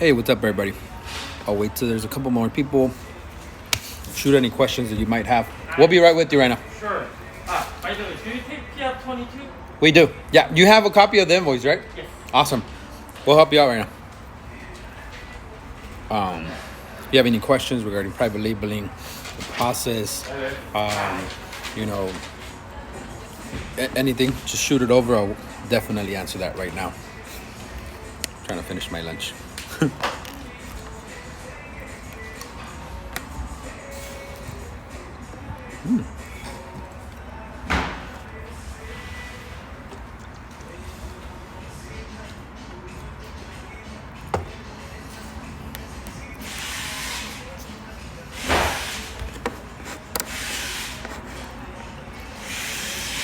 Hey, what's up, everybody? I'll wait till there's a couple more people. Shoot any questions that you might have. We'll be right with you right now. Sure. By the way, do you take PF 22? We do. Yeah, you have a copy of the invoice, right? Yes. Awesome. We'll help you out right now. If you have any questions regarding private labeling, the process, anything, just shoot it over. I'll definitely answer that right now. I'm trying to finish my lunch.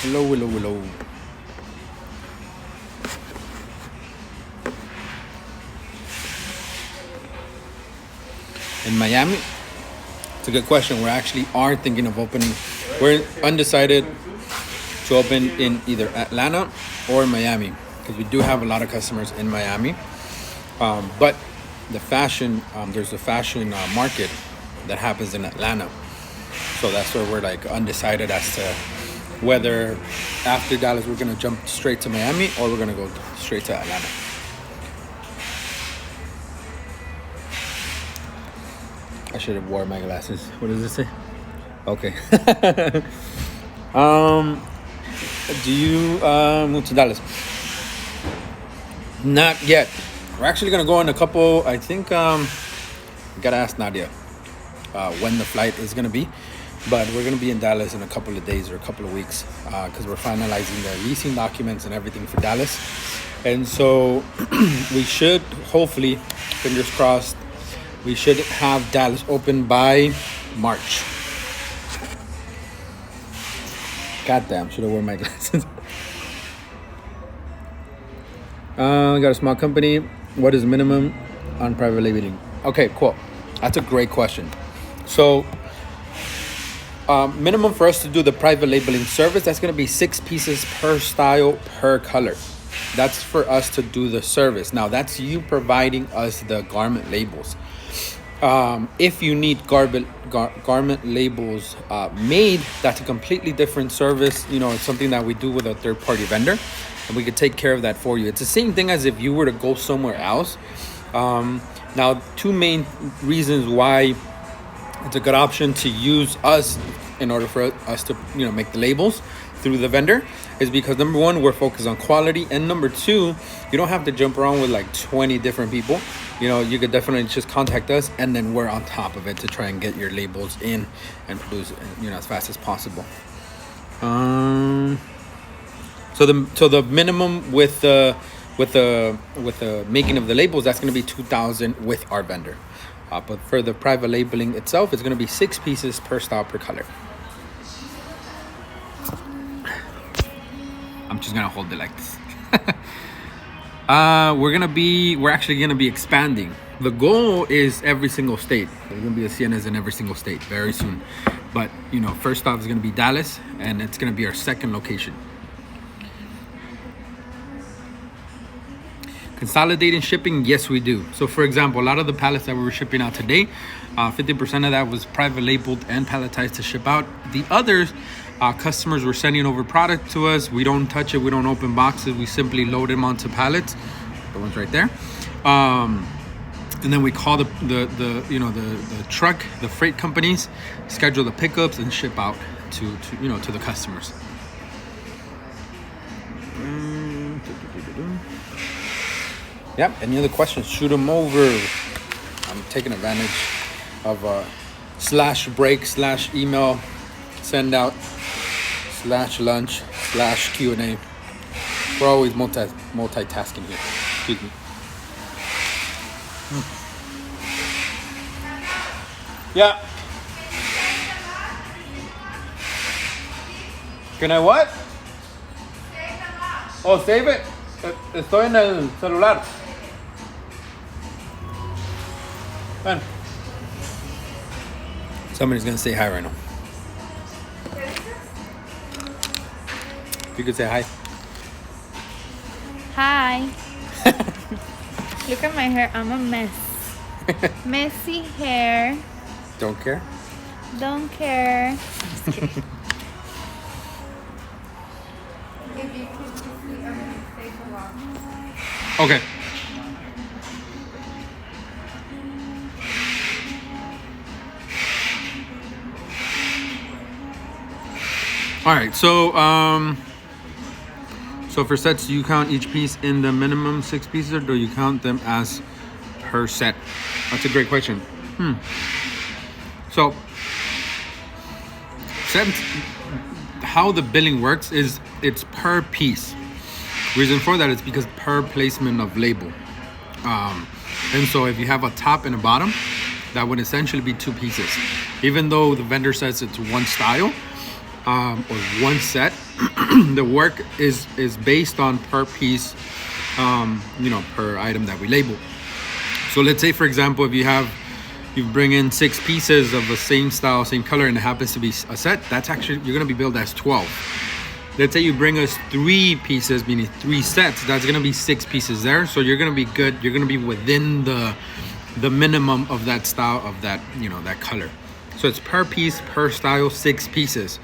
Hello. In Miami, it's a good question. We actually are thinking of opening. We're undecided to open in either Atlanta or Miami because we do have a lot of customers in Miami. But the fashion, there's a fashion market that happens in Atlanta. So that's where we're like undecided as to whether after Dallas we're going to jump straight to Miami or we're going to go straight to Atlanta. I should have worn my glasses. What does it say? Okay. Do you move to Dallas? Not yet. We're actually going to go in a couple, I think, got to ask Nadia when the flight is going to be. But we're going to be in Dallas in a couple of days or a couple of weeks because we're finalizing the leasing documents and everything for Dallas. And so we should, hopefully, fingers crossed, we should have Dallas open by March. Goddamn, should have worn my glasses. Got a small company. What is minimum on private labeling? Okay, cool. That's a great question. So, minimum for us to do the private labeling service, that's going to be 6 pieces per style, per color. That's for us to do the service. Now, that's you providing us the garment labels. If you need garment labels made, that's a completely different service. It's something that we do with a third-party vendor, and we could take care of that for you. It's the same thing as if you were to go somewhere else. Now, 2 main reasons why it's a good option to use us in order for us to, make the labels through the vendor is because number 1, we're focused on quality, and number 2, you don't have to jump around with like 20 different people. You could definitely just contact us, and then we're on top of it to try and get your labels in and produce, as fast as possible. So the minimum with the making of the labels, that's going to be $2,000 with our vendor. But for the private labeling itself, it's going to be 6 pieces per style, per color. I'm just going to hold it like this. We're actually going to be expanding. The goal is every single state. There's going to be a CNS in every single state very soon. But, first off is going to be Dallas, and it's going to be our second location. Consolidating shipping, yes, we do. So, for example, a lot of the pallets that we were shipping out today, 50% of that was private labeled and palletized to ship out. The others, customers were sending over product to us. We don't touch it. We don't open boxes. We simply load them onto pallets. The one's right there. And then we call the truck, the freight companies, schedule the pickups and ship out to the customers. Yep. Any other questions? Shoot them over. I'm taking advantage of /break/email send out /lunch /Q&A. We're always multitasking here. Excuse me. Yeah. Can I what? Oh, save it. Estoy en el celular. Ven. Somebody's gonna say hi right now. You could say hi. Hi. Look at my hair. I'm a mess. Messy hair. Don't care. Don't care. Just kidding. If you could just stay for long. Okay. All right. So for sets, do you count each piece in the minimum 6 pieces, or do you count them as per set? That's a great question. So sets, how the billing works is it's per piece. Reason for that is because per placement of label. And so if you have a top and a bottom, that would essentially be 2 pieces. Even though the vendor says it's one style or one set, the work is based on per piece, per item that we label. So let's say, for example, if you bring in 6 pieces of the same style, same color, and it happens to be a set, that's actually, you're gonna be billed as 12. Let's say you bring us 3 pieces, meaning 3 sets, that's gonna be 6 pieces there. So you're gonna be good, you're gonna be within the minimum of that style, of that, that color. So it's per piece, per style, 6 pieces.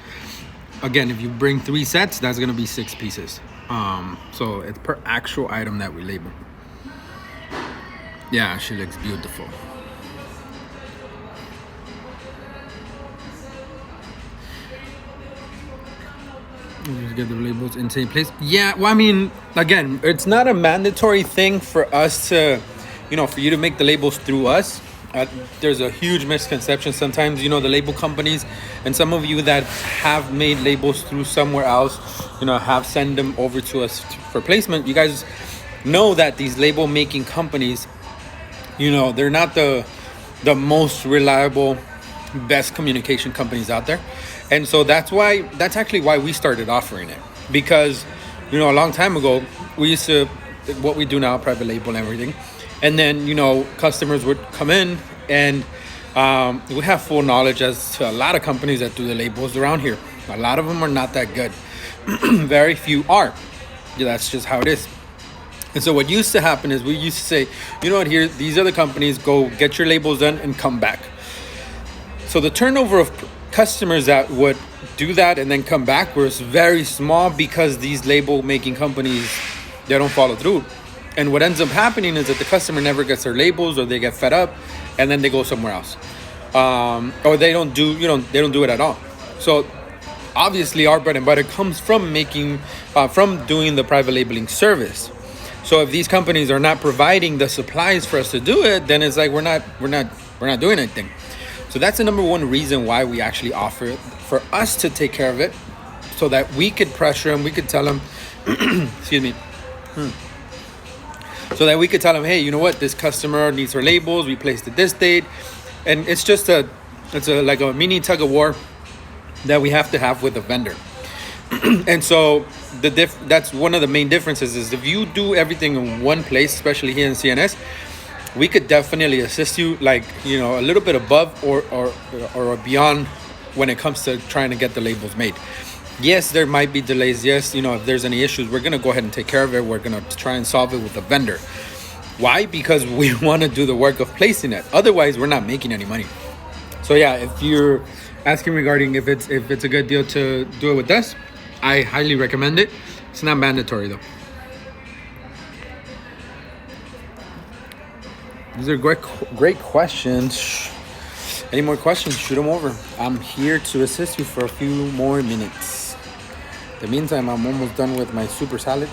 Again, if you bring 3 sets, that's gonna be 6 pieces. So it's per actual item that we label. Yeah, she looks beautiful. Just get the labels in the same place. Yeah, well, I mean, again, it's not a mandatory thing for us to, for you to make the labels through us. There's a huge misconception sometimes, the label companies, and some of you that have made labels through somewhere else, have sent them over to us for placement. You guys know that these label making companies, they're not the most reliable, best communication companies out there. And so that's actually why we started offering it, because a long time ago we used to, what we do now, private label and everything, and then customers would come in, and we have full knowledge as to a lot of companies that do the labels around here. A lot of them are not that good. Very few are. Yeah, that's just how it is. And so what used to happen is we used to say, here, these other companies, go get your labels done and come back. So the turnover of customers that would do that and then come back was very small, because these label making companies, they don't follow through. And what ends up happening is that the customer never gets their labels, or they get fed up and then they go somewhere else. Or they don't do it at all. So obviously our bread and butter comes from doing the private labeling service. So if these companies are not providing the supplies for us to do it, then it's like we're not doing anything. So that's the number one reason why we actually offer it, for us to take care of it, so that we could pressure them, we could tell them, excuse me, so that we could tell them, hey, you know what, this customer needs her labels, we placed it this date. And it's just like a mini tug of war that we have to have with the vendor. And so that's one of the main differences, is if you do everything in one place, especially here in CNS, we could definitely assist you, like, a little bit above or beyond when it comes to trying to get the labels made. Yes, there might be delays. Yes, if there's any issues, we're going to go ahead and take care of it. We're going to try and solve it with the vendor. Why? Because we want to do the work of placing it. Otherwise, we're not making any money. So yeah, if you're asking regarding if it's a good deal to do it with us, I highly recommend it. It's not mandatory though. These are great questions. Any more questions, shoot them over. I'm here to assist you for a few more minutes. In the meantime, I'm almost done with my super salad.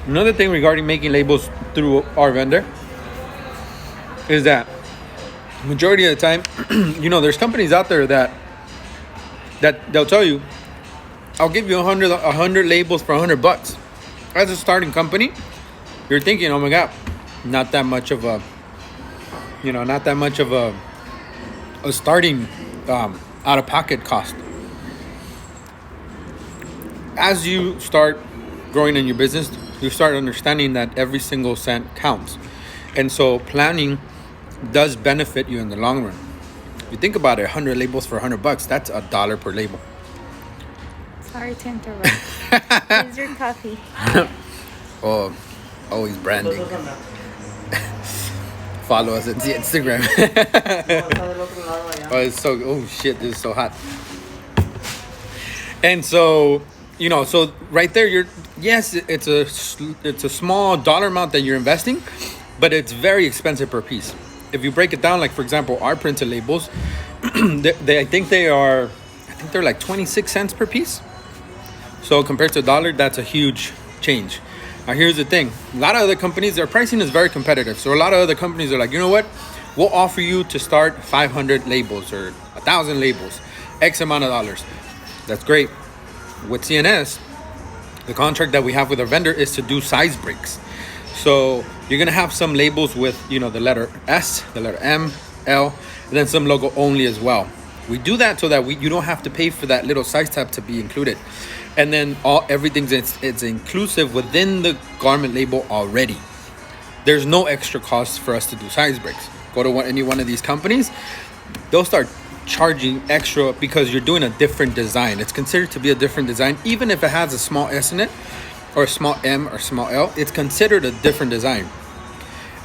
Another thing regarding making labels through our vendor is that majority of the time, there's companies out there that they'll tell you, I'll give you 100 labels for $100. As a starting company, you're thinking, oh my God, not that much of a starting out of pocket cost. As you start growing in your business, you start understanding that every single cent counts. And so planning does benefit you in the long run. If you think about it, 100 labels for $100, that's $1 per label. Sorry to interrupt. Here's your coffee. Oh, always branding. Nosotros no. Follow us on the Instagram. No, está del otro lado allá. Oh, it's so, oh shit, this is so hot. And so, you know, so right there, yes, it's a small dollar amount that you're investing, but it's very expensive per piece. If you break it down, like for example, our printed labels, I think they're like 26 cents per piece. So compared to $1, that's a huge change. Now here's the thing: a lot of other companies, their pricing is very competitive. So a lot of other companies are like, you know what? We'll offer you to start 500 labels or 1,000 labels, X amount of dollars. That's great. With CNS, the contract that we have with our vendor is to do size breaks. So you're gonna have some labels with, you know, the letter S, the letter M, L, and then some logo only as well. We do that so that you don't have to pay for that little size tab to be included. And then everything's it's inclusive within the garment label already. There's no extra cost for us to do size breaks. Go to any one of these companies, they'll start charging extra because you're doing a different design. It's considered to be a different design, even if it has a small S in it, or a small M or small L. It's considered a different design.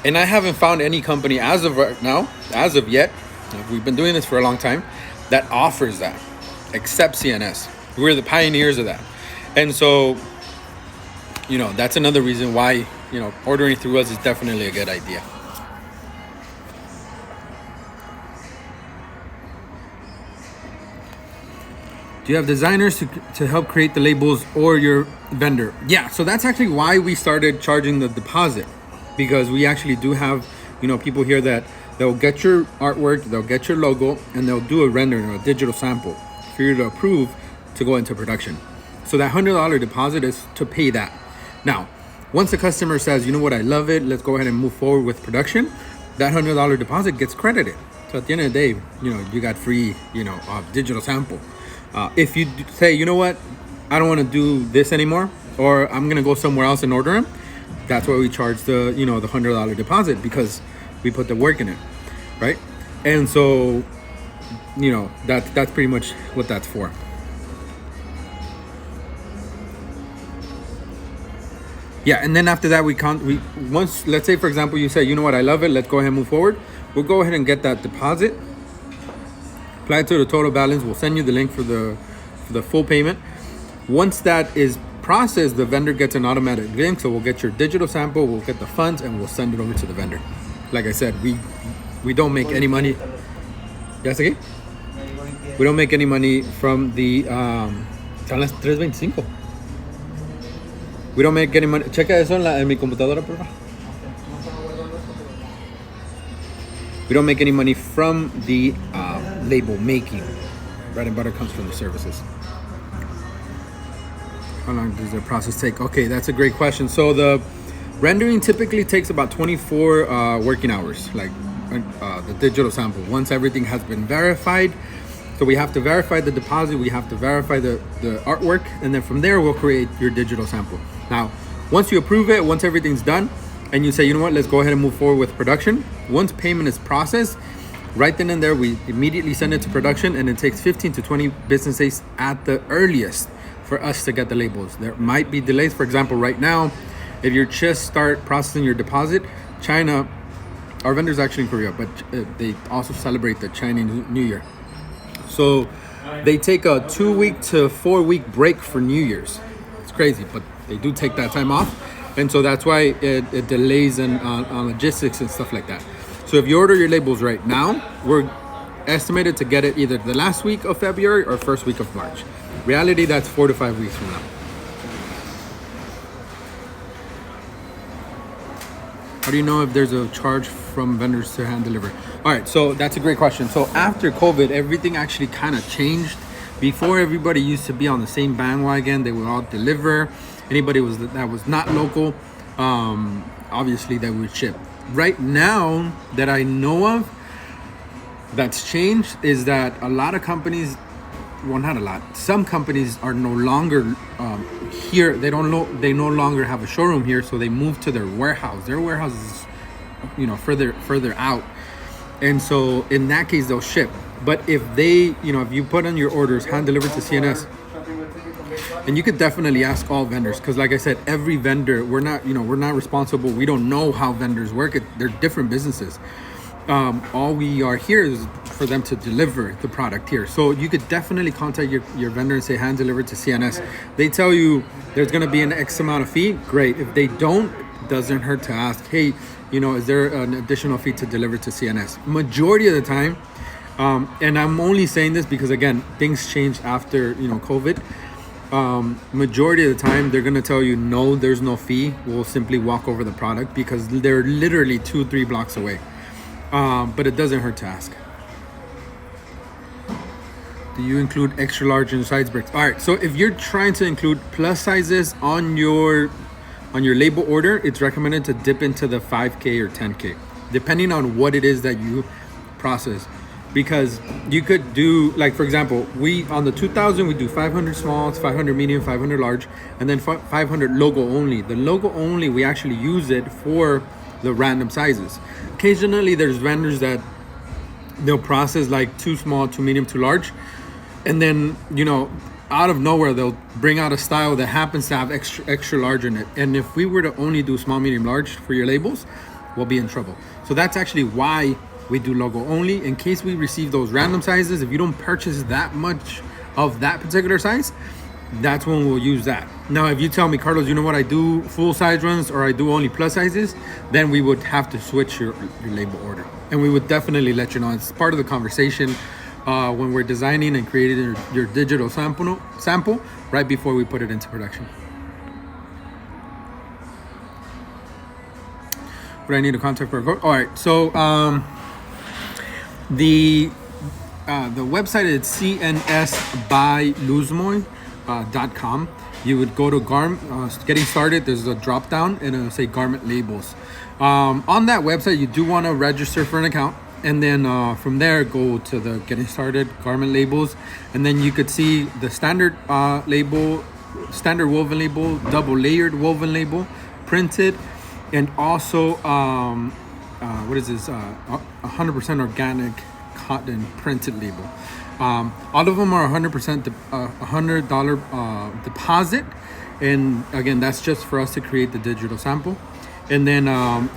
And I haven't found any company as of right now, as of yet, we've been doing this for a long time, that offers that, except CNS. We're the pioneers of that. And so, you know, that's another reason why, you know, ordering through us is definitely a good idea. Do you have designers to help create the labels or your vendor? Yeah, so that's actually why we started charging the deposit, because we actually do have, you know, people here that they'll get your artwork, they'll get your logo, and they'll do a rendering or a digital sample for you to approve to go into production. So that $100 deposit is to pay that. Now, once the customer says, you know what, I love it, let's go ahead and move forward with production, that $100 deposit gets credited. So at the end of the day, you know, you got free, you know, digital sample. If you say, you know what, I don't want to do this anymore, or I'm gonna go somewhere else and order them, that's why we charge the, you know, the $100 deposit, because we put the work in it, right? And so, you know, that's pretty much what that's for. Yeah, and then after that, once, let's say for example, you say, you know what, I love it, let's go ahead and move forward. We'll go ahead and get that deposit, apply it to the total balance. We'll send you the link for the full payment. Once that is processed, the vendor gets an automatic link. So we'll get your digital sample, we'll get the funds, and we'll send it over to the vendor. Like I said, we don't make any money. Yes, okay? We don't make any money from the son las 3:25. We don't make any money. Checa eso en mi computadora, por favor. We don't make any money from the label making. Bread and butter comes from the services. How long does the process take? Okay, that's a great question. So the rendering typically takes about 24 working hours, like the digital sample. Once everything has been verified, so we have to verify the deposit, we have to verify the artwork, and then from there we'll create your digital sample. Now, once you approve it, once everything's done, and you say, you know what, let's go ahead and move forward with production. Once payment is processed, right then and there, we immediately send it to production, and it takes 15 to 20 business days at the earliest for us to get the labels. There might be delays. For example, right now, if you just start processing your deposit, China, our vendors actually in Korea, but they also celebrate the Chinese New Year. So they take a 2-week to 4-week break for New Year's. It's crazy, but they do take that time off. And so that's why it delays on logistics and stuff like that. So if you order your labels right now, we're estimated to get it either the last week of February or first week of March. Reality, that's 4 to 5 weeks from now. How do you know if there's a charge from vendors to hand deliver? All right, so that's a great question. So after COVID, everything actually kind of changed. Before, everybody used to be on the same bandwagon. They would all deliver. Anybody that was not local, obviously they would ship. Right now that I know of, that's changed is that a lot of companies, well, not a lot, some companies are no longer here. They no longer have a showroom here, so they move to their warehouse. Their warehouse is, you know, further out. And so in that case, they'll ship. But if they, if you put on your orders hand delivered to CNS, and you could definitely ask all vendors, because like I said, every vendor, we're not responsible. We don't know how vendors work. They're different businesses. All we are here is for them to deliver the product here. So you could definitely contact your vendor and say hand delivered to CNS. They tell you there's going to be an X amount of fee. Great. If they don't, doesn't hurt to ask, hey, is there an additional fee to deliver to CNS? Majority of the time, and I'm only saying this because again, things change after COVID. Majority of the time they're gonna tell you no, there's no fee. We'll simply walk over the product because they're literally 2-3 blocks away. But it doesn't hurt to ask. Do you include extra large and size bricks? All right, so if you're trying to include plus sizes on your label order, it's recommended to dip into the 5K or 10K, depending on what it is that you process. Because you could do, like for example, we on the 2000 we do 500 small, 500 medium, 500 large, and then 500 logo only. The logo only, we actually use it for the random sizes. Occasionally there's vendors that they'll process like too small, too medium, too large, and then out of nowhere they'll bring out a style that happens to have extra large in it. And if we were to only do small, medium, large for your labels, we'll be in trouble. So that's actually why we do logo only, in case we receive those random sizes. If you don't purchase that much of that particular size, that's when we'll use that. Now, if you tell me, Carlos, you know what, I do full size runs or I do only plus sizes, then we would have to switch your label order. And we would definitely let you know. It's part of the conversation when we're designing and creating your digital sample right before we put it into production. What I need to contact for a quote? All right, so the website is cnsbyluzmoy.com. You would go to getting started. There's a drop down and it'll say garment labels. On that website, you do want to register for an account, and then from there go to the getting started garment labels, and then you could see the standard label, standard woven label, double layered woven label, printed, and also what is this? 100% organic cotton printed label. All of them are 100% $100 deposit, and again, that's just for us to create the digital sample. And then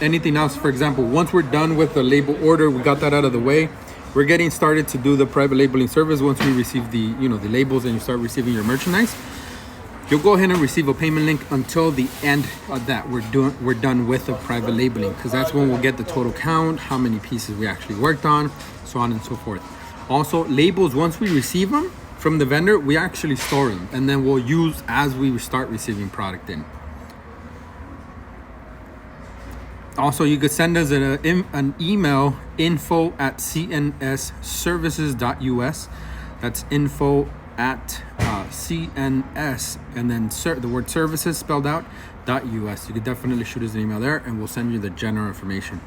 anything else, for example, once we're done with the label order, we got that out of the way, we're getting started to do the private labeling service. Once we receive the the labels and you start receiving your merchandise, you'll go ahead and receive a payment link until the end of that. We're done with the private labeling, because that's when we'll get the total count, how many pieces we actually worked on, so on and so forth. Also, labels, once we receive them from the vendor, we actually store them, and then we'll use as we start receiving product in. Also, you could send us an email, info@cnsservices.us. That's info@cns, and then the word services spelled out .us. You could definitely shoot us an email there, and we'll send you the general information.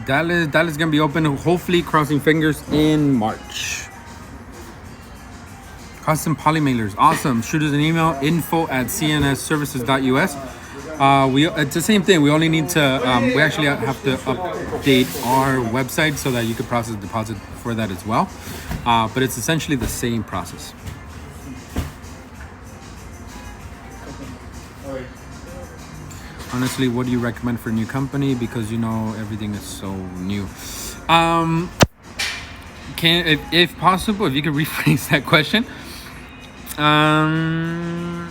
Dallas is gonna be open, hopefully, crossing fingers, in March. Custom poly mailers, awesome. Shoot us an email, info@cnsservices.us. It's the same thing. We only need to we actually have to update our website so that you could process deposit for that as well, but it's essentially the same process. Honestly, what do you recommend for a new company? Because everything is so new. If possible, if you could rephrase that question. Because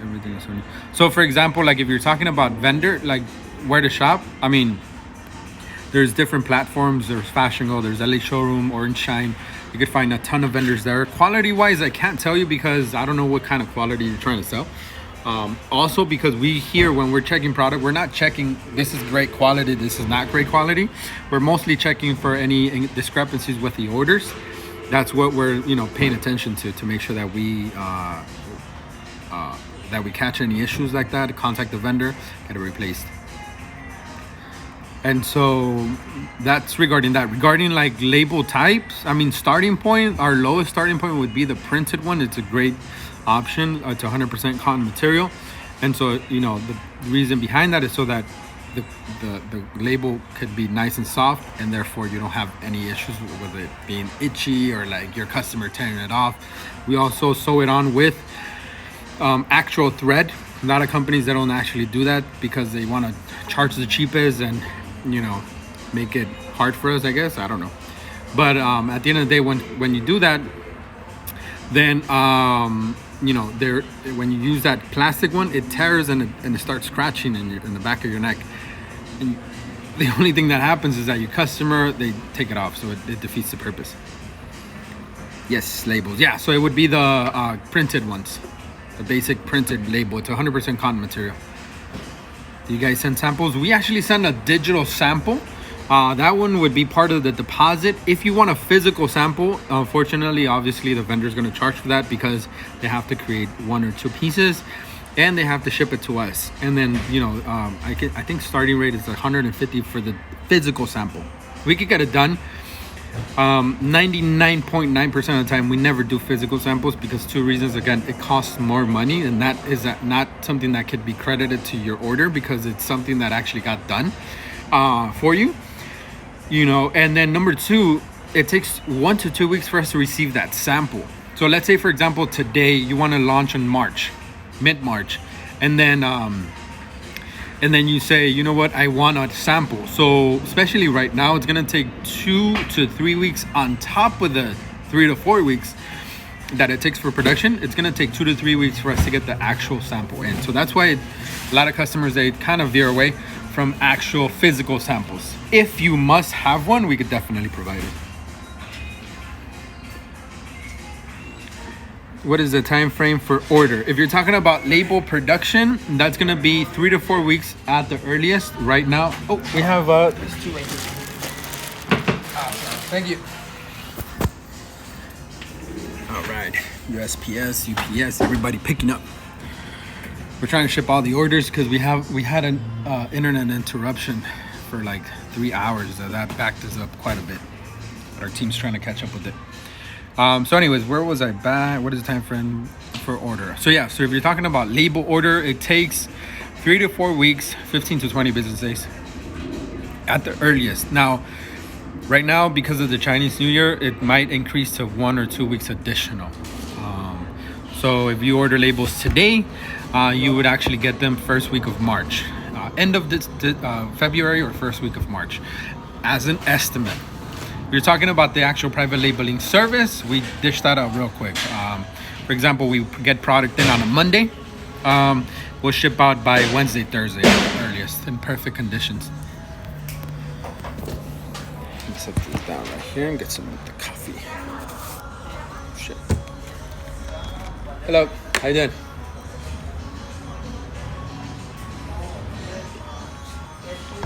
everything is so new. So, for example, like if you're talking about vendor, like where to shop, I mean, there's different platforms. There's Fashion Go, there's LA Showroom, Orange Shine. You could find a ton of vendors there. Quality-wise, I can't tell you because I don't know what kind of quality you're trying to sell. Also, because we here, when we're checking product, we're not checking this is great quality, this is not great quality. We're mostly checking for any discrepancies with the orders. That's what we're paying attention to make sure that we that we catch any issues like that, contact the vendor, get it replaced. And so that's regarding that. Regarding like label types, I mean, starting point, our lowest starting point would be the printed one. It's a great option. It's 100% cotton material. And so, the reason behind that is so that the label could be nice and soft, and therefore you don't have any issues with it being itchy or like your customer tearing it off. We also sew it on with actual thread. A lot of companies that don't actually do that because they want to charge the cheapest and make it hard for us, I guess. I don't know. But at the end of the day, when you do that, then when you use that plastic one, it tears and it starts scratching in the back of your neck. And the only thing that happens is that your customer, they take it off, so it defeats the purpose. Yes, labels. Yeah, so it would be the printed ones, the basic printed label. It's 100% cotton material. Do you guys send samples? We actually send a digital sample. That one would be part of the deposit. If you want a physical sample, unfortunately, obviously the vendor's going to charge for that because they have to create 1 or 2 pieces and they have to ship it to us. And then, I think starting rate is 150 for the physical sample. We could get it done. 99.9% of the time, we never do physical samples because 2 reasons. Again, it costs more money, and that is not something that could be credited to your order because it's something that actually got done for you. And then number 2, it takes 1 to 2 weeks for us to receive that sample. So let's say, for example, today you want to launch in mid-March, and then you say, you know what, I want a sample. So especially right now, it's gonna take 2 to 3 weeks on top of the 3 to 4 weeks that it takes for production. It's gonna take 2 to 3 weeks for us to get the actual sample in. So that's why a lot of customers, they kind of veer away from actual physical samples. If you must have one, we could definitely provide it. What is the time frame for order? If you're talking about label production, that's gonna be 3 to 4 weeks at the earliest. Right now, we have there's 2 right here. Thank you. All right, USPS, UPS, everybody picking up. We're trying to ship all the orders because we had an internet interruption for like 3 hours. That backed us up quite a bit. But our team's trying to catch up with it. So anyways, where was I back? What is the time frame for order? So if you're talking about label order, it takes 3 to 4 weeks, 15 to 20 business days at the earliest. Now, right now, because of the Chinese New Year, it might increase to 1 or 2 weeks additional. So if you order labels today, you would actually get them first week of March, end of this February or first week of March, as an estimate. If you're talking about the actual private labeling service, we dish that out real quick. For example, we get product in on a Monday. We'll ship out by Wednesday, Thursday at the earliest in perfect conditions. Let's set these down right here and get some of the coffee. Shit. Hello, how you doing?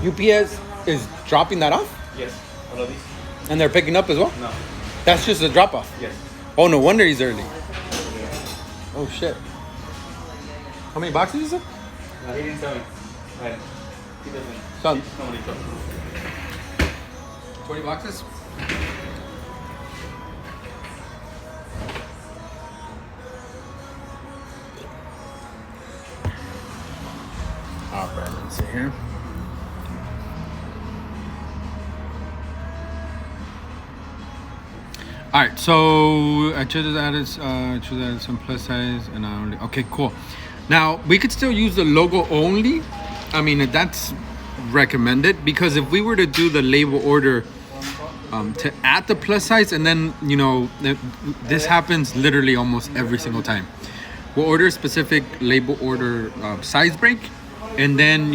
UPS is dropping that off? Yes, all of these. And they're picking up as well? No. That's just a drop off? Yes. Oh, no wonder he's early. Oh, shit. How many boxes is it? He didn't tell me. He doesn't. Son. Nobody told me. 20 boxes? All right, let's see here. All right, so I just added some plus size and I only, okay, cool. Now we could still use the logo only. I mean, that's recommended because if we were to do the label order to add the plus size, and then this happens literally almost every single time. We'll order a specific label order size break, and then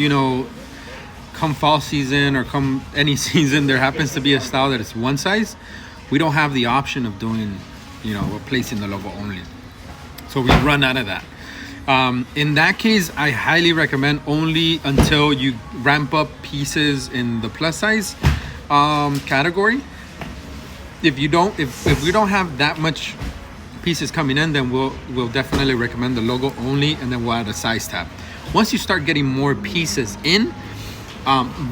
come fall season or come any season, there happens to be a style that is one size. We don't have the option of doing, replacing the logo only. So we run out of that. In that case, I highly recommend only until you ramp up pieces in the plus size category. If we don't have that much pieces coming in, then we'll definitely recommend the logo only, and then we'll add a size tab. Once you start getting more pieces in,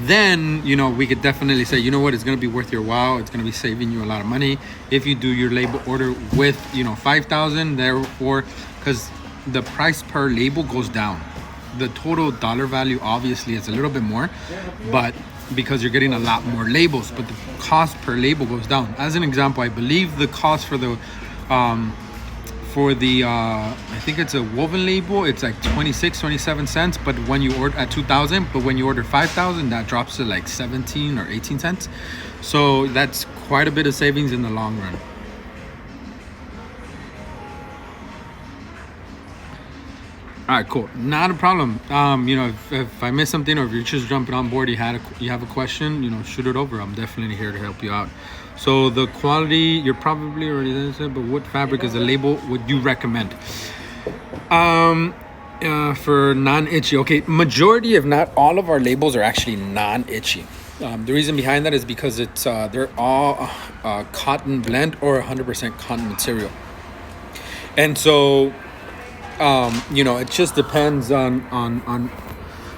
then we could definitely say, you know what, it's going to be worth your while. It's going to be saving you a lot of money if you do your label order with 5,000. Therefore, because the price per label goes down, the total dollar value obviously is a little bit more, but because you're getting a lot more labels, but the cost per label goes down. As an example, I believe the cost for the I think it's a woven label, it's like 27 cents, but when you order at 2,000, but when you order 5,000, that drops to like 17 or 18 cents. So that's quite a bit of savings in the long run. All right, cool. Not a problem. If I missed something, or if you're just jumping on board, you have a question, shoot it over. I'm definitely here to help you out. So the quality, you're probably already said, but what fabric is the label would you recommend? For non-itchy, okay. Majority, if not all, of our labels are actually non-itchy. The reason behind that is because they're all cotton blend or 100% cotton material, and so it just depends on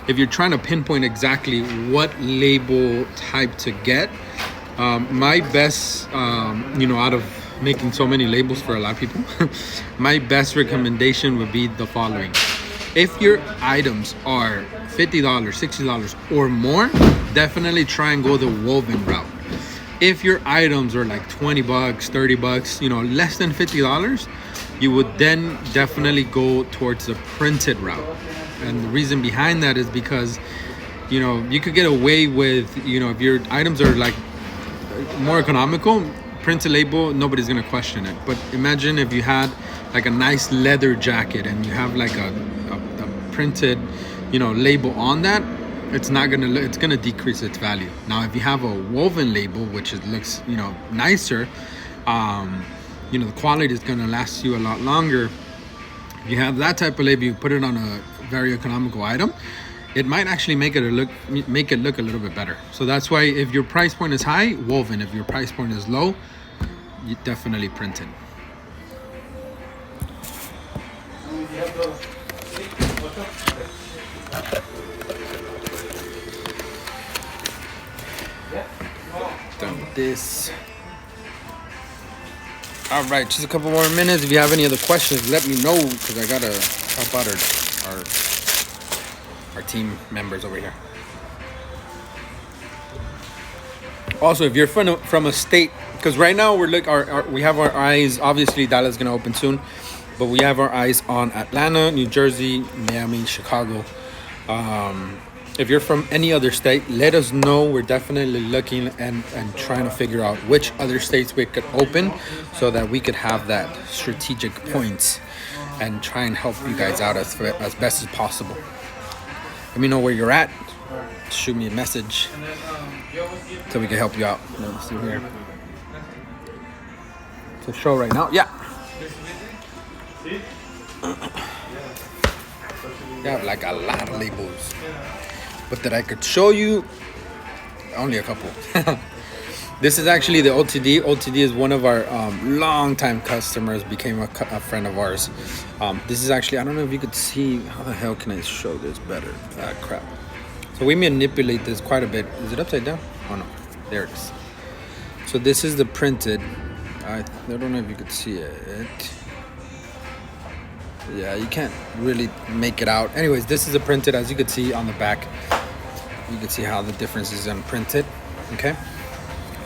if you're trying to pinpoint exactly what label type to get. My best, out of making so many labels for a lot of people, my best recommendation would be the following. If your items are $50, $60 or more, definitely try and go the woven route. If your items are like $20, $30, less than $50, you would then definitely go towards the printed route. And the reason behind that is because, you could get away with, if your items are like more economical, printed label, nobody's gonna question it. But imagine if you had like a nice leather jacket and you have like a printed, label on that, it's gonna decrease its value. Now, if you have a woven label, which looks, nicer, the quality is gonna last you a lot longer. If you have that type of label, you put it on a very economical item, it might actually make it look a little bit better. So that's why if your price point is high, woven. If your price point is low, you definitely print it. Done with this. All right, just a couple more minutes. If you have any other questions, let me know, because I gotta help out our team members over here. Also, if you're from a state, because right now we have our eyes, obviously Dallas is gonna open soon, but we have our eyes on Atlanta, New Jersey, Miami, Chicago. If you're from any other state, let us know. We're definitely looking and trying to figure out which other states we could open, so that we could have that strategic points and try and help you guys out as best as possible. Let me know where you're at. Shoot me a message so we can help you out. Let me see here. It's a show right now. Yeah. You have like a lot of labels, but that I could show you, only a couple. This is actually the OTD. OTD is one of our long-time customers, became a friend of ours. This is actually, I don't know if you could see, how the hell can I show this better? Ah, crap. So we manipulate this quite a bit. Is it upside down? Oh no, there it is. So this is the printed. I don't know if you could see it. Yeah, you can't really make it out. Anyways, this is a printed, as you could see on the back. You can see how the difference is in printed. Okay.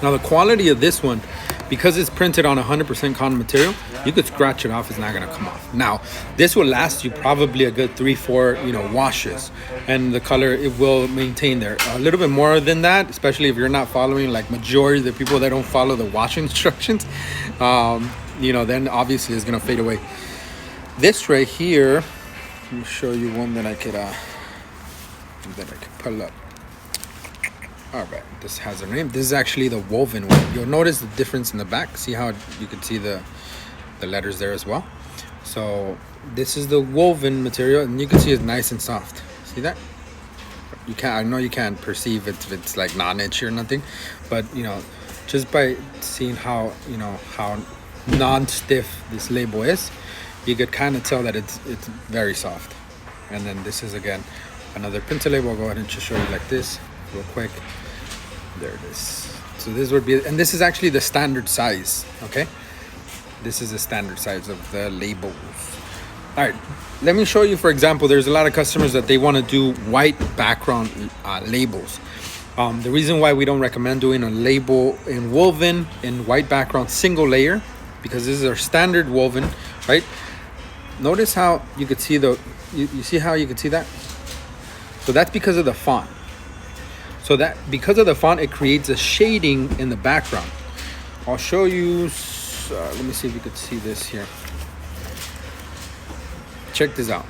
Now the quality of this one, because it's printed on 100% cotton material, you could scratch it off, it's not gonna come off. Now, this will last you probably a good 3-4, washes, and the color, it will maintain there. A little bit more than that, especially if you're not following, like majority of the people that don't follow the washing instructions, then obviously it's gonna fade away. This right here, let me show you one that I could pull up. All right, this has a name. This is actually the woven one. You'll notice the difference in the back. See how you can see the letters there as well. So this is the woven material, and you can see it's nice and soft. See that? I know you can't perceive it if it's like non-itchy or nothing, but just by seeing how non-stiff this label is, you could kind of tell that it's very soft. And then this is again another printer label. I'll go ahead and just show you like this real quick. There it is. So this would be, and this is actually the standard size. Okay, this is the standard size of the labels. All right, let me show you. For example, there's a lot of customers that they want to do white background labels. The reason why we don't recommend doing a label in woven in white background single layer, because this is our standard woven, right? Notice how you could see you see how you could see that? So that's because of the font. So that because of the font, it creates a shading in the background. I'll show you, let me see if you could see this here. Check this out.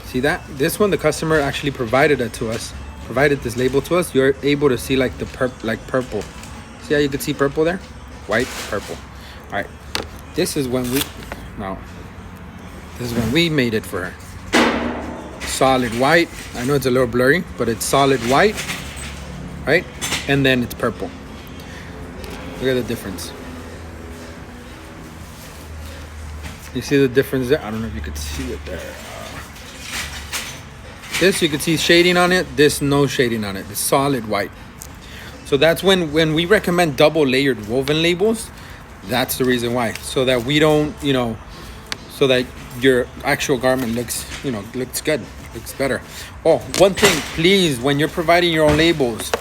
See that? This one, the customer actually provided it to us. Provided this label to us. You're able to see like the purple. See how you could see purple there? White, purple. All right. This is when we made it for her. Solid white. I know it's a little blurry, but it's solid white, right? And then it's purple. Look at the difference. You see the difference there? I don't know if you could see it there. This, you can see shading on it. This, no shading on it. It's solid white. So that's when we recommend double layered woven labels. That's the reason why. So that we don't, so that your actual garment looks good, looks better. Oh, one thing, please, when you're providing your own labels,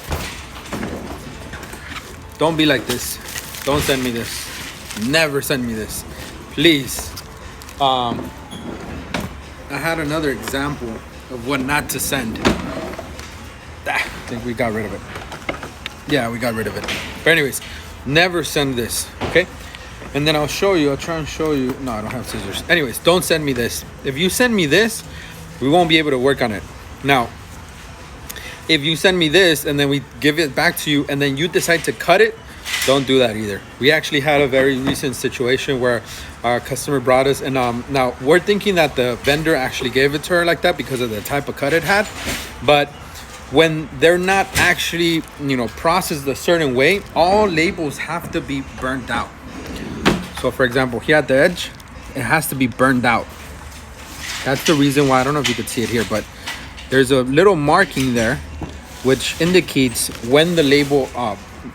don't be like this. Don't send me this. Never send me this, please. I had another example of what not to send. I think we got rid of it. Yeah, we got rid of it. But anyways, never send this, okay? And then I'll try and show you. No, I don't have scissors. Anyways, don't send me this. If you send me this, we won't be able to work on it. Now, if you send me this and then we give it back to you and then you decide to cut it, don't do that either. We actually had a very recent situation where our customer brought us, and now we're thinking that the vendor actually gave it to her like that because of the type of cut it had. But when they're not actually, processed a certain way, all labels have to be burnt out. So for example, here at the edge, it has to be burned out. That's the reason why, I don't know if you could see it here, but there's a little marking there which indicates when the label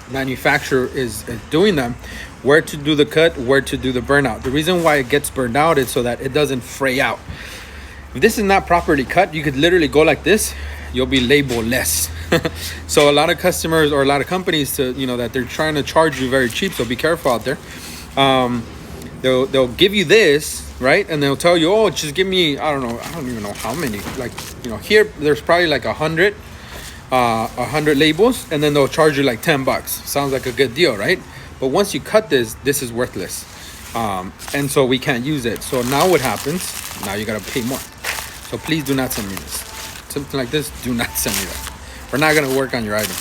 manufacturer is doing them, where to do the cut, where to do the burnout. The reason why it gets burned out is so that it doesn't fray out. If this is not properly cut, you could literally go like this, you'll be label-less. So a lot of customers or a lot of companies that they're trying to charge you very cheap, so be careful out there. They'll give you this, right? And they'll tell you, oh, just give me, I don't even know how many. Like, here there's probably like 100 labels, and then they'll charge you like $10. Sounds like a good deal, right? But once you cut this is worthless. And so we can't use it. So now what happens? Now you gotta pay more. So please do not send me this. Something like this, do not send me that. We're not gonna work on your item.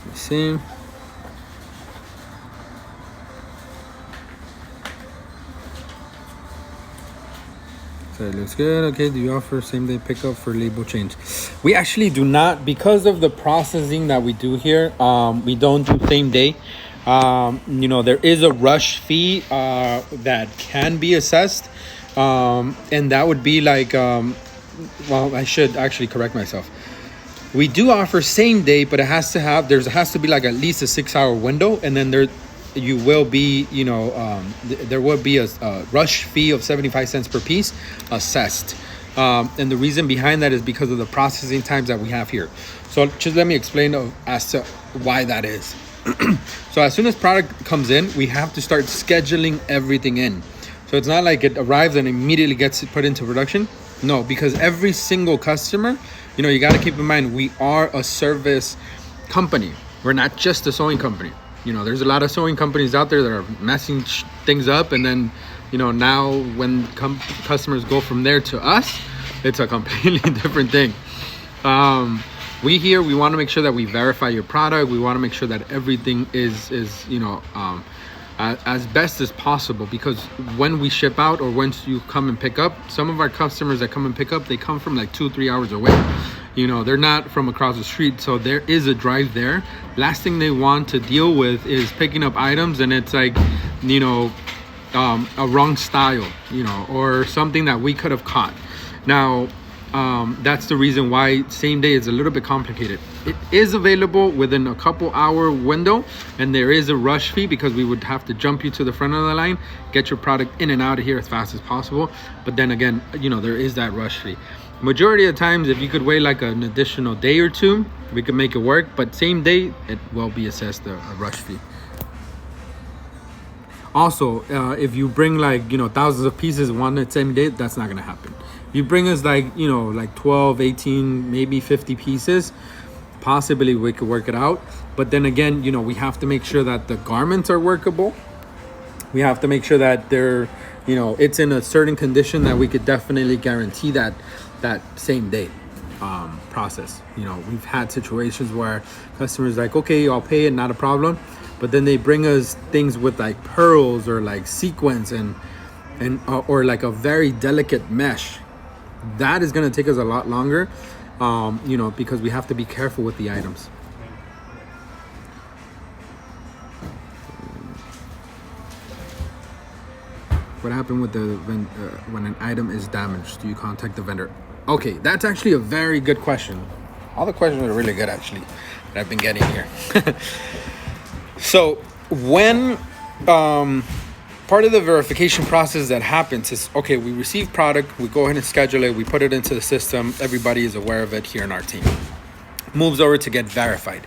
Let me see. So it looks good. Okay, do you offer same day pickup for label change? We actually do not, because of the processing that we do here. We don't do same day. There is a rush fee that can be assessed, and that would be like, I should actually correct myself. We do offer same day, but it has to be like at least a 6-hour window, and then there will be a rush fee of 75 cents per piece assessed. And the reason behind that is because of the processing times that we have here. So just let me explain as to why that is. So as soon as product comes in, we have to start scheduling everything in. So it's not like it arrives and immediately gets put into production. No, because every single customer, you got to keep in mind, we are a service company. We're not just a sewing company. There's a lot of sewing companies out there that are messing things up, and then now when customers go from there to us, it's a completely different thing. We want to make sure that we verify your product. We want to make sure that everything is as best as possible, because when we ship out or once you come and pick up, some of our customers that come and pick up, they come from like 2-3 hours away. You know, they're not from across the street, so there is a drive there. Last thing they want to deal with is picking up items and it's like, you know, a wrong style, you know, or something that we could have caught. Now, that's the reason why same day is a little bit complicated. It is available within a couple hour window, and there is a rush fee because we would have to jump you to the front of the line, get your product in and out of here as fast as possible. But then again, you know, there is that rush fee. Majority of times, if you could wait like an additional day or two, we could make it work. But same day, it will be assessed a rush fee. Also, if you bring like, you know, thousands of pieces one same day, that's not gonna happen. You bring us like, you know, like 12, 18, maybe 50 pieces, possibly we could work it out. But then again, you know, we have to make sure that the garments are workable. We have to make sure that they're, you know, it's in a certain condition that we could definitely guarantee that same day process. You know, we've had situations where customers like, okay, I'll pay it, not a problem. But then they bring us things with like pearls or like sequins and or like a very delicate mesh. That is going to take us a lot longer, you know, because we have to be careful with the items. What happened with the when an item is damaged? Do you contact the vendor? Okay, that's actually a very good question. All the questions are really good, actually, that I've been getting here. So when part of the verification process that happens is, okay, we receive product, we go ahead and schedule it, we put it into the system, everybody is aware of it here in our team. Moves over to get verified.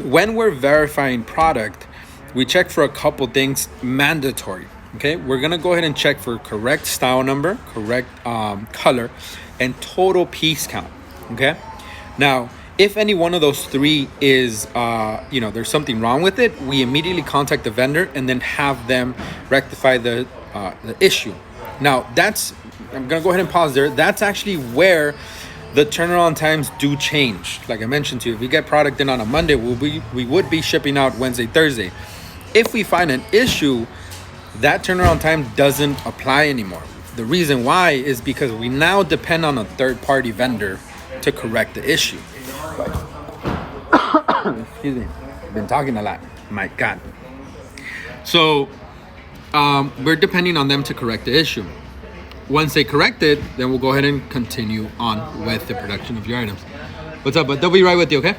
When we're verifying product, we check for a couple things mandatory. Okay, we're gonna go ahead and check for correct style number, correct color, and total piece count. Okay, now if any one of those three is, you know, there's something wrong with it, we immediately contact the vendor and then have them rectify the issue. Now that's, I'm gonna go ahead and pause there. That's actually where the turnaround times do change. Like I mentioned to you, if we get product in on a Monday, we would be shipping out Wednesday, Thursday. If we find an issue, that turnaround time doesn't apply anymore. The reason why is because we now depend on a third-party vendor to correct the issue. Excuse me, I've been talking a lot. My God. So we're depending on them to correct the issue. Once they correct it, then we'll go ahead and continue on with the production of your items. What's up, bud? They'll be right with you, okay?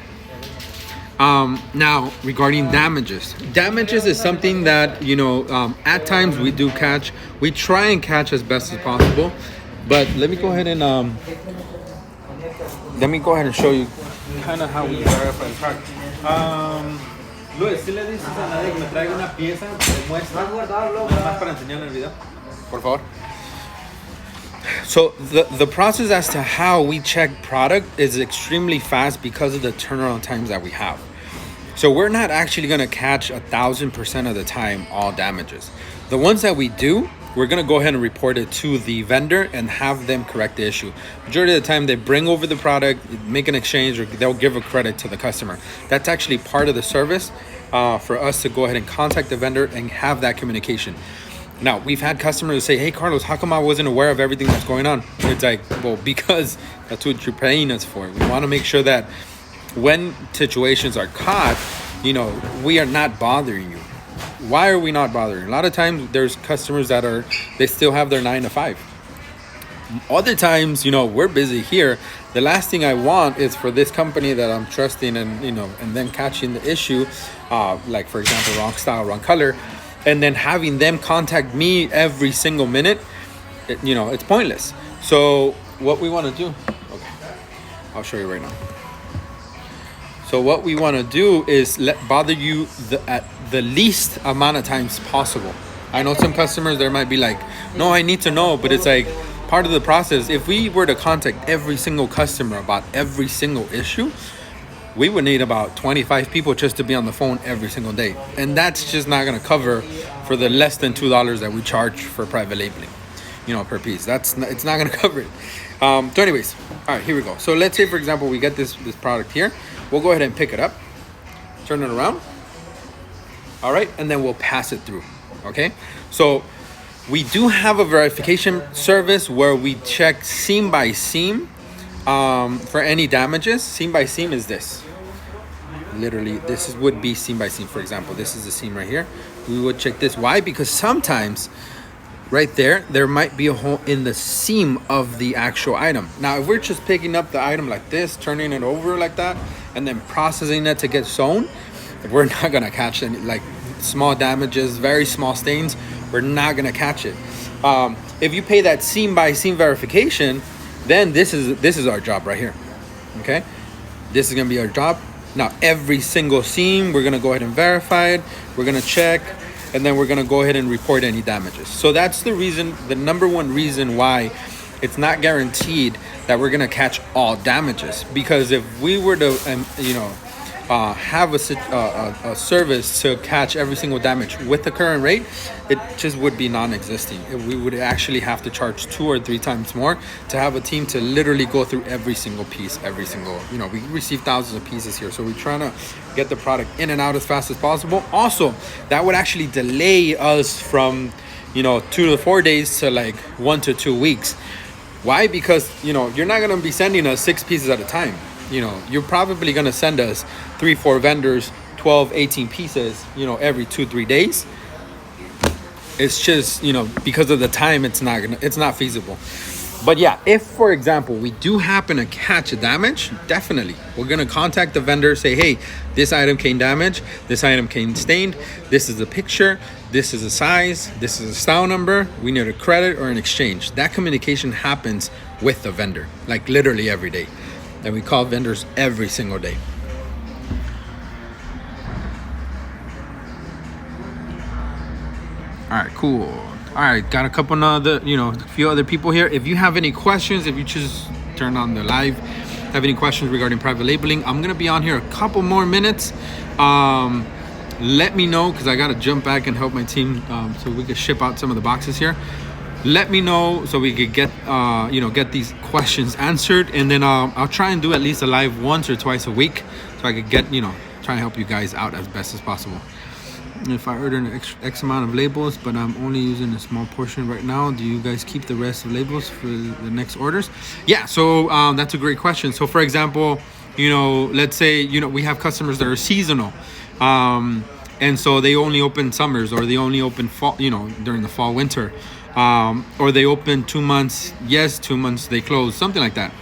Now, regarding damages. Damages is something that, you know, at times we do catch. We try and catch as best as possible. But let me go ahead and show you kind of how we verify the product. Luis, si le dices a nadie que me traiga una pieza de muestra, nada más para enseñar en el video, por favor. So the process as to how we check product is extremely fast because of the turnaround times that we have. So we're not actually going to catch 1,000% of the time all damages. The ones that we do, we're going to go ahead and report it to the vendor and have them correct the issue. Majority of the time, they bring over the product, make an exchange, or they'll give a credit to the customer. That's actually part of the service for us to go ahead and contact the vendor and have that communication. Now, we've had customers say, hey, Carlos, how come I wasn't aware of everything that's going on? It's like, well, because that's what you're paying us for. We want to make sure that when situations are caught, you know, we are not bothering you. Why are we not bothering? A lot of times there's customers that they still have their 9 to 5. Other times, you know, we're busy here. The last thing I want is for this company that I'm trusting and, you know, and then catching the issue, like for example, wrong style, wrong color, and then having them contact me every single minute, you know, it's pointless. So what we want to do, okay, I'll show you right now. So what we want to do is bother you at the least amount of times possible. I know some customers, there might be like, no, I need to know, but it's like part of the process. If we were to contact every single customer about every single issue, we would need about 25 people just to be on the phone every single day. And that's just not going to cover for the less than $2 that we charge for private labeling, you know, per piece. It's not going to cover it. So anyways, all right, here we go. So let's say, for example, we get this product here. We'll go ahead and pick it up, turn it around. All right, and then we'll pass it through, okay? So we do have a verification service where we check seam by seam For any damages, seam by seam is this. Literally, would be seam by seam. For example, this is the seam right here. We would check this. Why? Because sometimes right there might be a hole in the seam of the actual item. Now, if we're just picking up the item like this, turning it over like that, and then processing it to get sewn, we're not gonna catch any like small damages, very small stains. We're not gonna catch it. If you pay that seam by seam verification, then this is our job right here. Okay, this is gonna be our job. Now, every single seam, we're gonna go ahead and verify it. We're gonna check, and then we're gonna go ahead and report any damages. So that's the reason, the number one reason why it's not guaranteed that we're gonna catch all damages. Because if we were to, have a service to catch every single damage with the current rate, it just would be non-existing. We would actually have to charge 2 or 3 times more to have a team to literally go through every single piece, we receive thousands of pieces here. So we're trying to get the product in and out as fast as possible. Also, that would actually delay us from, 2 to 4 days to like 1 to 2 weeks. Why? Because, you're not going to be sending us 6 pieces at a time. You're probably going to send us 3-4 vendors, 12-18 pieces, every 2-3 days. It's just, because of the time, it's not feasible. But yeah, if for example we do happen to catch a damage, definitely we're gonna contact the vendor, say, hey, this item came damaged, this item came stained, this is a picture, this is a size, this is a style number, we need a credit or an exchange. That communication happens with the vendor, like literally every day. And we call vendors every single day. All right, cool. All right, got a couple other, a few other people here. If you have any questions, if you just turn on the live, have any questions regarding private labeling, I'm gonna be on here a couple more minutes. Let me know, because I gotta jump back and help my team so we can ship out some of the boxes here. Let me know so we could get get these questions answered, and then I'll try and do at least a live once or twice a week so I could get try and help you guys out as best as possible. If I order an X amount of labels, but I'm only using a small portion right now, do you guys keep the rest of labels for the next orders? Yeah, so that's a great question. So for example, let's say we have customers that are seasonal, and so they only open summers, or they only open fall, during the fall winter, or they open 2 months, yes, 2 months they close, something like that.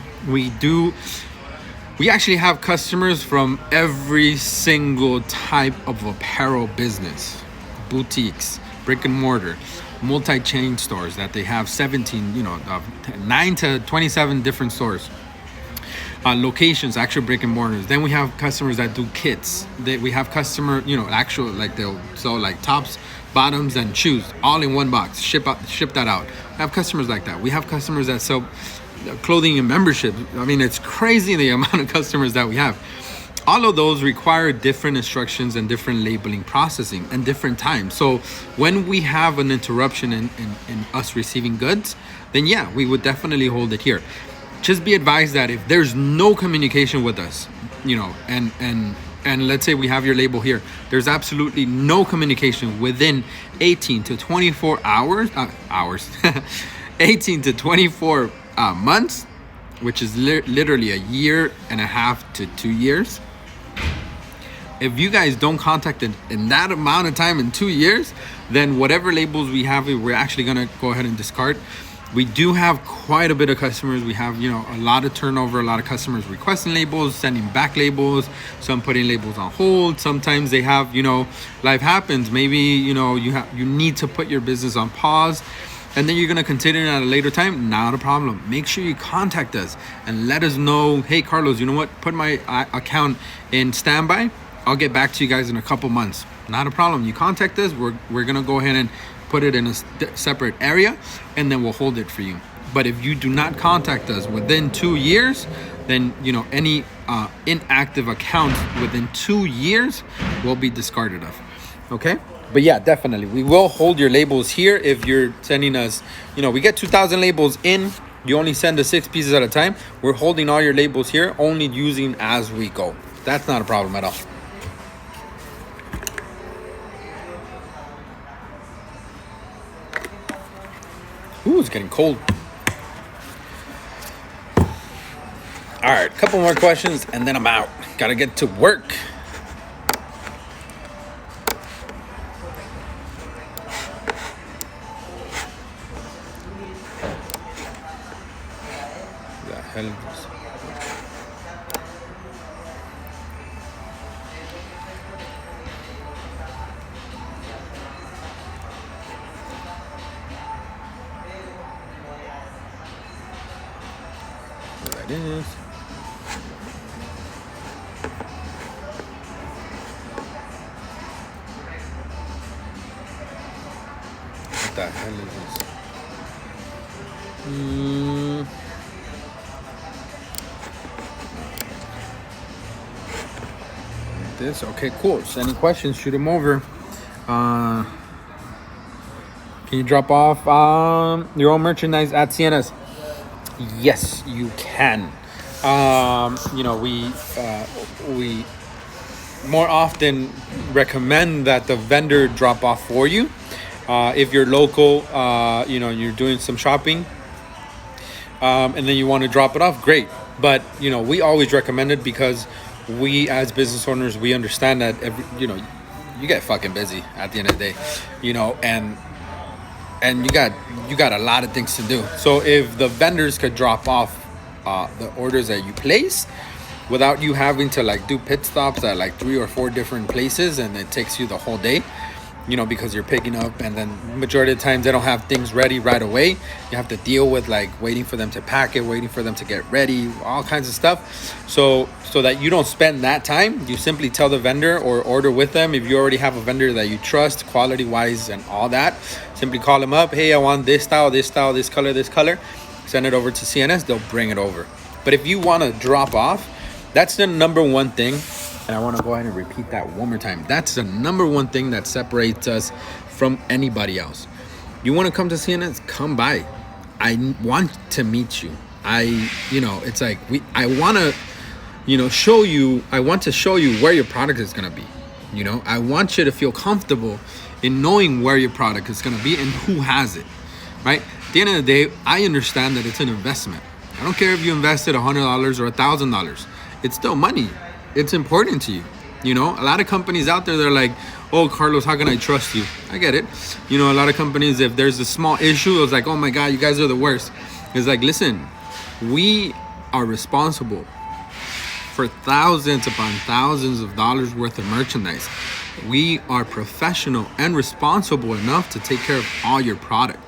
We actually have customers from every single type of apparel business, boutiques, brick and mortar, multi-chain stores that they have 9 to 27 different stores, locations, actual brick and mortars. Then we have customers that do kits. We have customer, actual, like they'll sell like tops, bottoms, and shoes all in one box, ship that out. We have customers like that. We have customers that sell clothing and membership. I mean, it's crazy the amount of customers that we have. All of those require different instructions and different labeling processing and different times. So when we have an interruption in us receiving goods, then yeah, we would definitely hold it here. Just be advised that if there's no communication with us, and let's say we have your label here, there's absolutely no communication within 18 to 24 hours 18 to 24 months, which is literally a year and a half to 2 years. If you guys don't contact it in that amount of time, in 2 years, then whatever labels we have, we're actually gonna go ahead and discard. We do have quite a bit of customers. We have, a lot of turnover, a lot of customers requesting labels, sending back labels, some putting labels on hold. Sometimes they have, life happens. Maybe, you need to put your business on pause, and then you're going to continue at a later time. Not a problem. Make sure you contact us and let us know, hey, Carlos, you know what? Put my account in standby. I'll get back to you guys in a couple months. Not a problem. You contact us. We're going to go ahead and put it in a separate area, and then we'll hold it for you. But if you do not contact us within 2 years, then any inactive accounts within 2 years will be discarded of. Okay? But yeah, definitely we will hold your labels here. If you're sending us, we get 2,000 labels in, you only send us 6 pieces at a time. We're holding all your labels here, only using as we go. That's not a problem at all. Ooh, it's getting cold. All right, couple more questions and then I'm out. Gotta get to work. The hell is this? There it is. What the hell is this? This okay, cool. So any questions, shoot them over. Can you drop off your own merchandise at CNS? Yes, you can. We more often recommend that the vendor drop off for you. If you're local, you're doing some shopping, and then you want to drop it off, great. But we always recommend it because we as business owners, we understand that you get fucking busy at the end of the day, and you got a lot of things to do. So if the vendors could drop off the orders that you place without you having to like do pit stops at like 3 or 4 different places, and it takes you the whole day, because you're picking up, and then majority of the times they don't have things ready right away. You have to deal with like waiting for them to pack it, waiting for them to get ready, all kinds of stuff. So that you don't spend that time, you simply tell the vendor or order with them. If you already have a vendor that you trust, quality wise and all that, simply call them up. Hey, I want this style, this color. Send it over to CNS. They'll bring it over. But if you want to drop off, that's the number one thing. And I want to go ahead and repeat that one more time. That's the number one thing that separates us from anybody else. You want to come to CNS? Come by. I want to meet you. It's like I want to, show you. I want to show you where your product is going to be. I want you to feel comfortable in knowing where your product is going to be and who has it, right? At the end of the day, I understand that it's an investment. I don't care if you invested $100 or $1,000. It's still money. It's important to you. A lot of companies out there, they're like, oh, Carlos, how can I trust you? I get it. A lot of companies, if there's a small issue, it's like, oh my God, you guys are the worst. It's like, listen, we are responsible for thousands upon thousands of dollars worth of merchandise. We are professional and responsible enough to take care of all your product.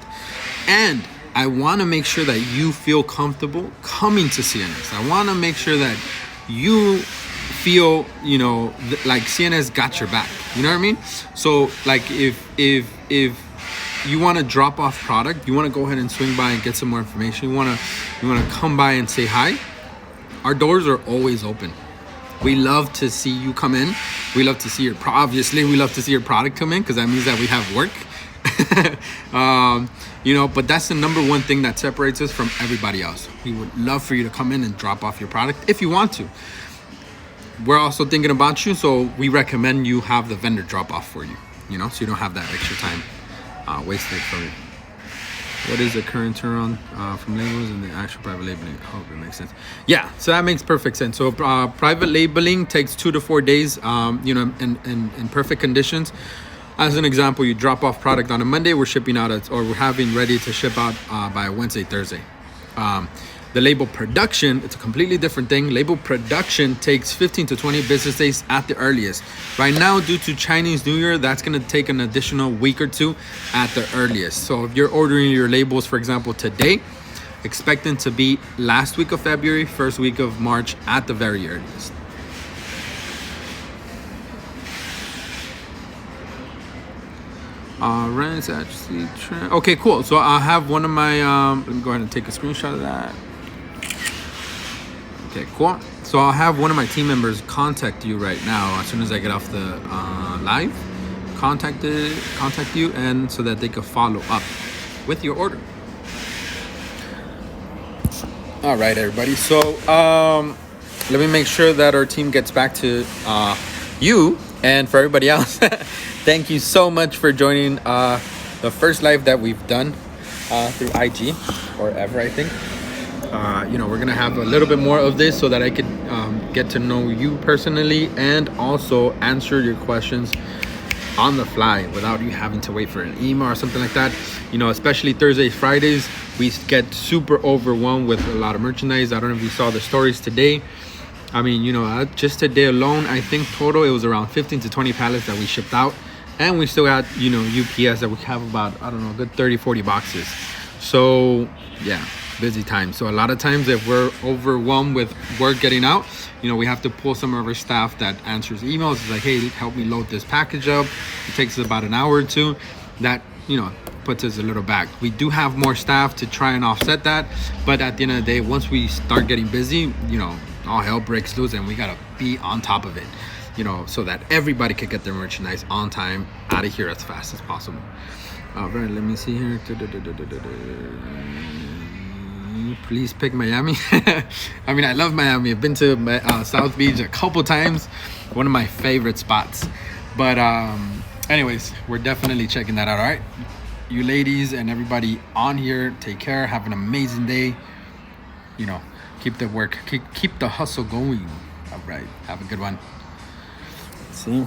And I want to make sure that you feel comfortable coming to CNS. I want to make sure that you feel, like CNS got your back. You know what I mean? So like if you want to drop off product, you want to go ahead and swing by and get some more information, you want to come by and say hi, our doors are always open. We love to see you come in. We love to see we love to see your product come in, because that means that we have work. But that's the number one thing that separates us from everybody else. We would love for you to come in and drop off your product if you want to. We're also thinking about you, so we recommend you have the vendor drop off for you, so you don't have that extra time wasted from it. What is the current turn on from labels and the actual private labeling? I hope it makes sense. Yeah, so that makes perfect sense. So private labeling takes 2 to 4 days, in perfect conditions. As an example, you drop off product on a Monday, we're shipping out we're having ready to ship out by Wednesday, Thursday. The label production, it's a completely different thing. Label production takes 15 to 20 business days at the earliest. Right now, due to Chinese New Year, that's going to take an additional week or 2 at the earliest. So if you're ordering your labels, for example, today, expect them to be last week of February, first week of March at the very earliest. Rents actually okay, cool. So I have one of my let me go ahead and take a screenshot of that. Okay, cool. So I'll have one of my team members contact you right now as soon as I get off the live. Contact you, and so that they can follow up with your order. All right, everybody. So let me make sure that our team gets back to you, and for everybody else, thank you so much for joining the first live that we've done through IG or ever, I think. We're gonna have a little bit more of this so that I could get to know you personally and also answer your questions on the fly without you having to wait for an email or something like that. Especially Thursdays, Fridays, we get super overwhelmed with a lot of merchandise. I don't know if you saw the stories today. I mean, just today alone, I think total it was around 15 to 20 pallets that we shipped out. And we still got, UPS that we have about, I don't know, a good 30, 40 boxes. So, yeah, busy time. So a lot of times if we're overwhelmed with work getting out, we have to pull some of our staff that answers emails. It's like, hey, help me load this package up. It takes us about an hour or two. That, puts us a little back. We do have more staff to try and offset that. But at the end of the day, once we start getting busy, all hell breaks loose and we got to be on top of it, so that everybody can get their merchandise on time out of here as fast as possible. All right, let me see here. Please pick Miami. I mean, I love Miami. I've been to South Beach a couple times. One of my favorite spots. But anyways, we're definitely checking that out. All right, you ladies and everybody on here, take care. Have an amazing day. Keep the work, keep the hustle going. All right, have a good one. See.